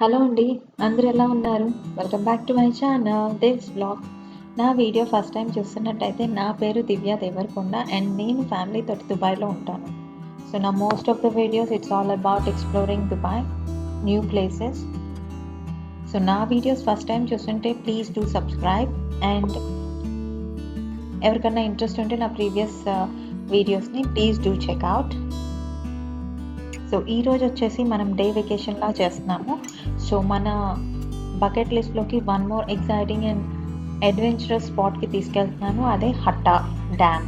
Hello అండి. అందరూ ఎలా ఉన్నారు? Welcome back to my channel దేవ్స్ vlog. నా వీడియో ఫస్ట్ టైం చూస్తున్నట్టయితే నా పేరు దివ్య దేవరకొండ అండ్ నేను ఫ్యామిలీతోటి దుబాయ్‌లో ఉంటాను. సో, నా most of the videos it's all about exploring Dubai, new places. So, నా వీడియోస్ ఫస్ట్ టైం చూస్తుంటే ప్లీజ్ డూ సబ్స్క్రైబ్ అండ్ ఎవరికన్నా ఇంట్రెస్ట్ ఉంటే నా ప్రీవియస్ వీడియోస్‌ని please do check out. So, ఈరోజు వచ్చేసి మనం డే వెకేషన్‌లా చేస్తున్నాము. సో, మన బకెట్ లిస్ట్‌లోకి one more exciting and adventurous స్పాట్‌కి తీసుకెళ్తున్నాను. అదే హట్టా డ్యామ్.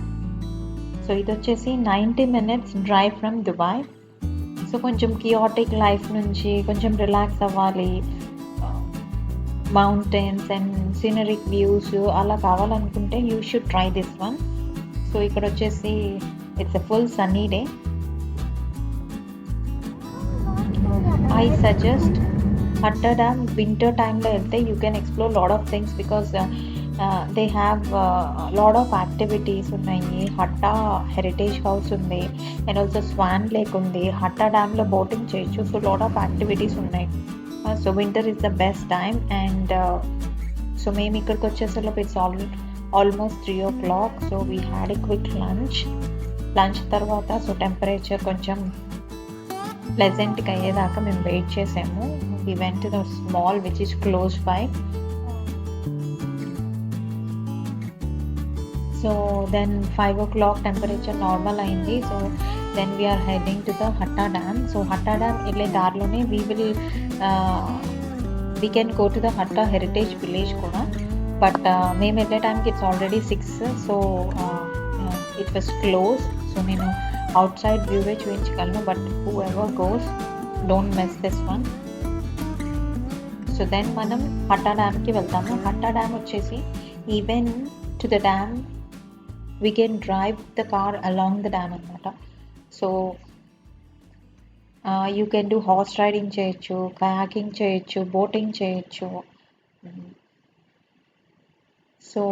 సో, ఇదొచ్చేసి 90 minutes drive from Dubai. So, కొంచెం కియాటిక్ లైఫ్ నుంచి కొంచెం రిలాక్స్ అవ్వాలి. మౌంటైన్స్ అండ్ సీనరిక్ వ్యూస్ అలా కావాలనుకుంటే you should try this one. So, ఇక్కడొచ్చేసి it's a full sunny day. I suggest Hatta Dam winter time lo velte you can explore lot of things because they have lot of activities ఉన్నాయి. Hatta heritage house ఉంది and also swan lake ఉంది. Hatta డ్యామ్లో boating చేయొచ్చు. So lot of activities ఉన్నాయి. So winter is the best time and so మేము ఇక్కడికి వచ్చేసరికి it's almost 3 o'clock. So we had a quick lunch తర్వాత సో టెంపరేచర్ కొంచెం ప్లెజెంట్గా అయ్యేదాకా మేము వెయిట్ చేసాము. We went to the mall which is close by. So then 5 o'clock temperature normal అయింది. So then we are heading to the Hatta dam. So Hatta dam వెళ్ళే దారిలోనే we can go to the Hatta heritage village కూడా. But మేము వెళ్ళే టైంకి it's already 6. So it was close. So నేను outside వ్యూవే చూపించగలను. But whoever goes don't miss this one. So then మనం హట్టా డ్యామ్కి వెళ్తాము. హట్టా డ్యామ్ వచ్చేసి even to the dam we can drive the car along the dam అనమాట. So you can do horse riding చేయొచ్చు, kayaking చేయొచ్చు, boating చేయొచ్చు. So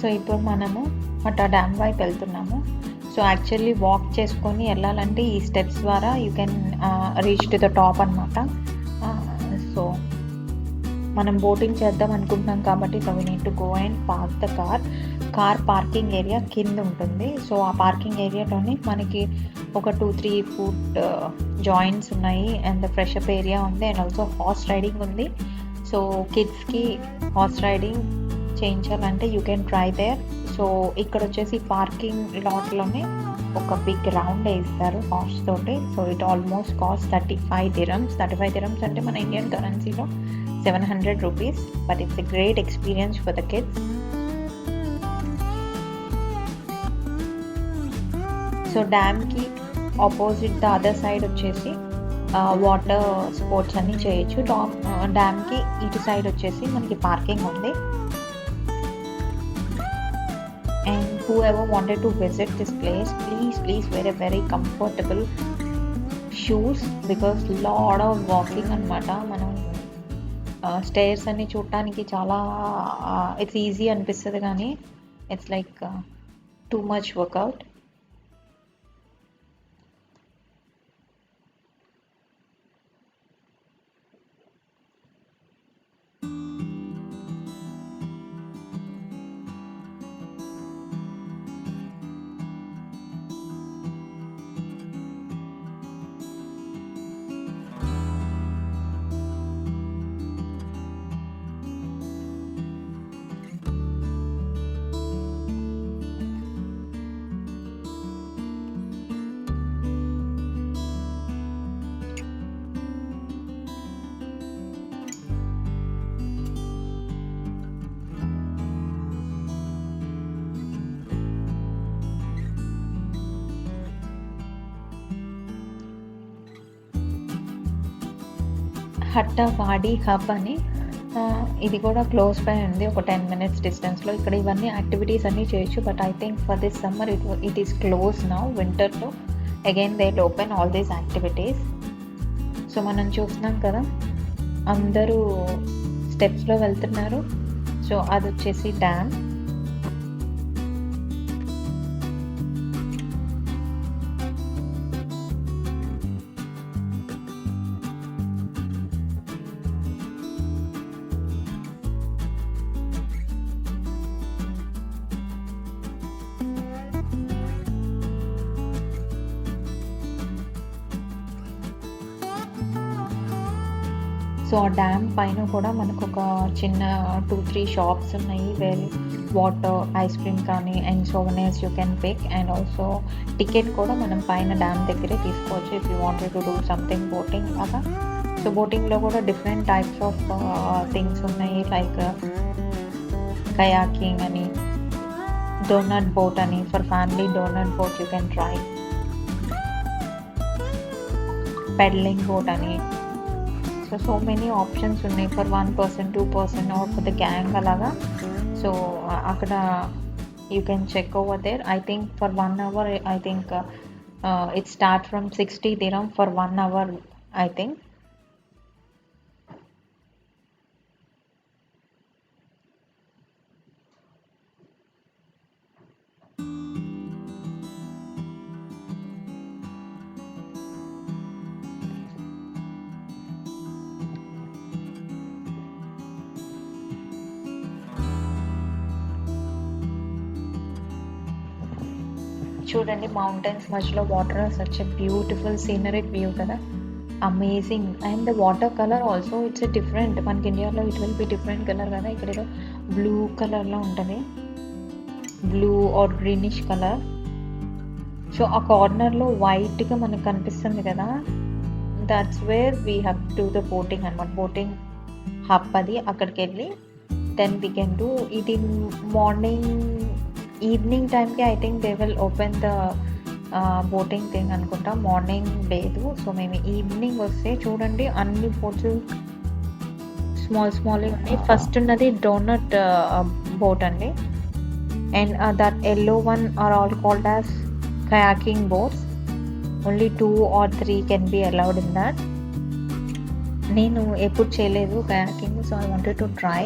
so ఇప్పుడు మనము హట్టా డ్యామ్ వైపు వెళ్తున్నాము. సో యాక్చువల్లీ వాక్ చేసుకొని వెళ్ళాలంటే ఈ స్టెప్స్ ద్వారా you can reach to the top అనమాట. సో మనం బోటింగ్ చేద్దాం అనుకుంటున్నాం కాబట్టి so we need to go and park the car parking area కింద ఉంటుంది. సో ఆ పార్కింగ్ ఏరియాలోనే మనకి ఒక 2-3 ఫుట్ జాయింట్స్ ఉన్నాయి అండ్ ఫ్రెషప్ ఏరియా ఉంది అండ్ ఆల్సో హార్స్ రైడింగ్ ఉంది. సో కిడ్స్కి హార్స్ రైడింగ్ చేయించాలంటే you can try there. So ఇక్కడ వచ్చేసి పార్కింగ్ లాట్లోనే ఒక బిగ్ రౌండ్ వేస్తారు హార్స్ తోటి. So it almost cost 35 dirhams. 35 dirhams అంటే మన ఇండియన్ కరెన్సీలో 700 rupees. But it's a great experience for the kids. So డ్యామ్కి ఆపోజిట్ ద అదర్ సైడ్ వచ్చేసి వాటర్ స్పోర్ట్స్ అన్నీ చేయొచ్చు. డ్యామ్కి ఇటు సైడ్ వచ్చేసి మనకి పార్కింగ్ ఉంది. And whoever wanted to visit this place, please wear a very comfortable shoes because lot of walking అనమాట. మనం స్టేర్స్ అన్ని చూడటానికి చాలా ఇట్స్ ఈజీ అనిపిస్తుంది కానీ it's like too much workout. Hatta Wadi hub అని ఇది కూడా క్లోజ్ బై ఉంది, ఒక 10 మినిట్స్ డిస్టెన్స్లో. ఇక్కడ ఇవన్నీ యాక్టివిటీస్ అన్నీ చేయొచ్చు, but I think for this summer it is close now. వింటర్లో again they open all these activities. So మనం చూస్తున్నాం కదా, అందరూ స్టెప్స్లో వెళ్తున్నారు. సో అది వచ్చేసి డ్యామ్. సో ఆ డ్యామ్ పైన కూడా మనకు ఒక చిన్న 2-3 షాప్స్ ఉన్నాయి, వేర్ వాటర్, ఐస్ క్రీమ్ కానీ and souvenirs you can pick. And also ticket కూడా మనం పైన డ్యామ్ దగ్గరే తీసుకోవచ్చు if you wanted to do something boating లాగా. సో బోటింగ్లో కూడా డిఫరెంట్ టైప్స్ ఆఫ్ థింగ్స్ ఉన్నాయి, లైక్ కయాకింగ్ అని, డోనట్ బోట్ అని. For family donut boat you can try. Pedalling boat అని. సో మెనీ ఆప్షన్స్ ఉన్నాయి for 1 person, 2 person or for the gang అలాగా. So అక్కడ you can check over there. I think for 1 hour I think it start from 60 dirham for 1 hour I think. చూడండి, mountains మధ్యలో water, such a beautiful scenic view కదా, amazing. And the water colour also it's a different. మనకి ఇండియాలో it will be different colour కదా, ఇక్కడ ఏదో blue కలర్లో ఉంటుంది, blue or greenish colour. So ఆ కార్నర్లో వైట్గా మనకు కనిపిస్తుంది కదా, that's where we have to the boating అనమాట. బోటింగ్ హబ్ అది. అక్కడికి వెళ్ళి దెన్ వీ కెన్ డూ. ఇది మార్నింగ్ ఈవినింగ్ టైంకి I think they will open the boating thing అనుకుంటా, మార్నింగ్ లేదు. సో మేము ఈవినింగ్ వస్తే చూడండి, అన్ని బోట్స్ స్మాల్ ఉన్నాయి. ఫస్ట్ ఉన్నది డోనట్ బోట్ అండి, and that yellow one or all called as kayaking boats. Only 2 or 3 can be allowed in that. నేను ఎప్పుడు చేయలేదు kayaking, so I wanted to try.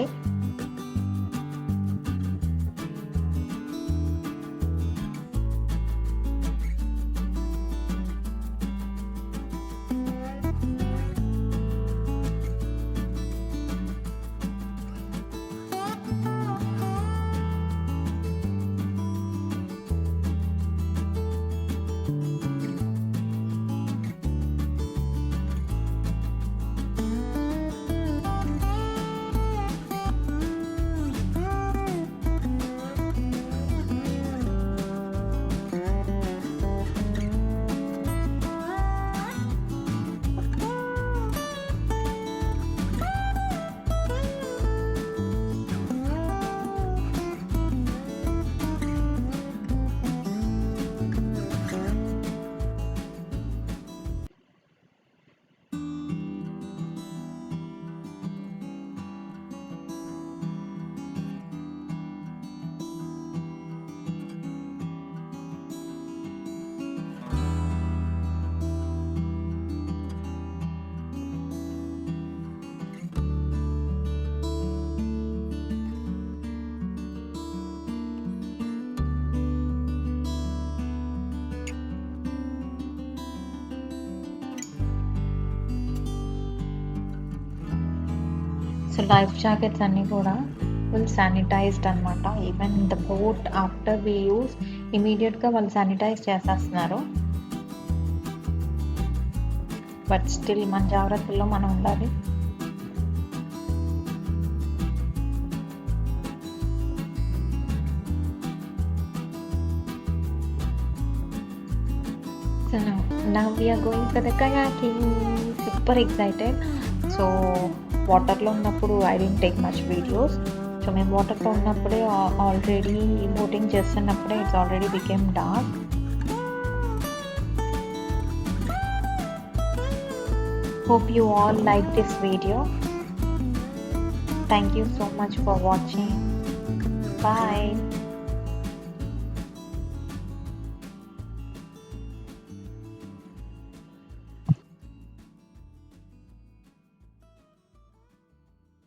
So life jackets అన్నీ కూడా full sanitised అనమాట. Even the boat after we use ఇమీడియట్గా వాళ్ళు sanitise చేసేస్తున్నారు. But still మన జాగ్రత్తల్లో మనం ఉండాలి. So now we are going for the kayaking. Super excited. So వాటర్లో ఉన్నప్పుడు I didn't take much videos. So మేము వాటర్లో ఉన్నప్పుడే ఆల్రెడీ బోటింగ్ చేస్తున్నప్పుడే it's already became dark. Hope you all like this video. Thank you so much for watching. Bye.